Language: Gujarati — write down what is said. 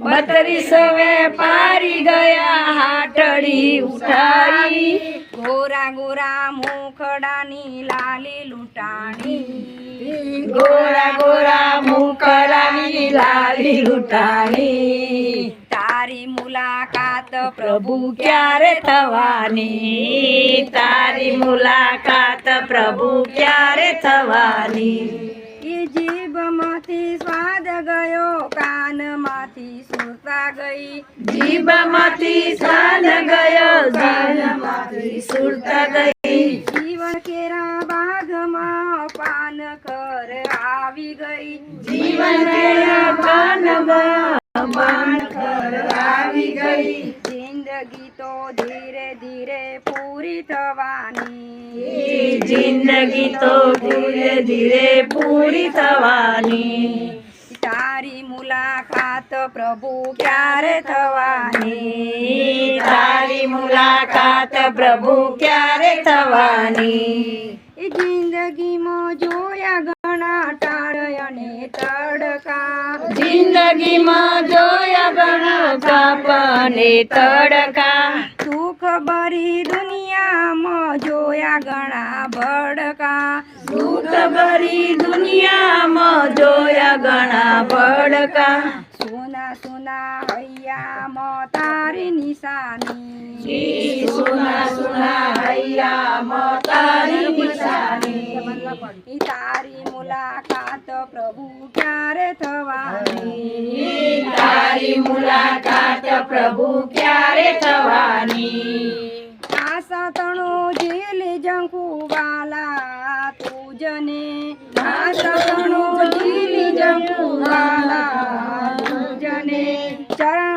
32 વેપારી ગયા હાટડી ઉઠાઈ। ગોરા ગોરા મુખડાની લાલી લૂંટાણી, ગોરા ગોરા મુખડાની લાલી લૂંટાણી। તારી મુલાકાત પ્રભુ ક્યારે થવાની, તારી મુલાકાત પ્રભુ ક્યારે થવાની। એ જીભમાંથી સ્વાદ ગયો કાનમાંથી સુરતા ગઈ, જીભમાંથી સ્વાદ ગયો કાનમાંથી સુરતા ગઈ। જીવન કેરા બાગમાં પાન કર આવી ગઈ, જીવન કેરા બાગમાં પાન કર આવી ગઈ। જિંદગી તો ધીરે ધીરે પૂરી થવાની, જિંદગી તો ધીરે ધીરે પૂરી થવાની। તારી મુલાકાત પ્રભુ ક્યારે થવાની, તારી મુલાકાત પ્રભુ ક્યારે થવાની। એ જિંદગીમાં જોયા ઘણા ટાળ અને તડકા, જિંદગીમાં જોયા ઘણા તાપ અને તડકા। સુખ ભરી દુનિયામાં જોયા ઘણા ભડકા, સુખ ભરી દુનિયામાં જોયા ઘણા ભડકા। સોના સોના હૈયામાં તારી નિશાની, સુના સુના હૈયામાં તારી નિશાની। તારી મુલાકાત પ્રભુ ક્યારે થવાની, તારી મુલાકાત પ્રભુ ક્યારે થવાની। આ સાતણો જેલ જંખુ વાલા તુજને, આ સાતણો જેલ જંખુ વાલા તુજને ચરણ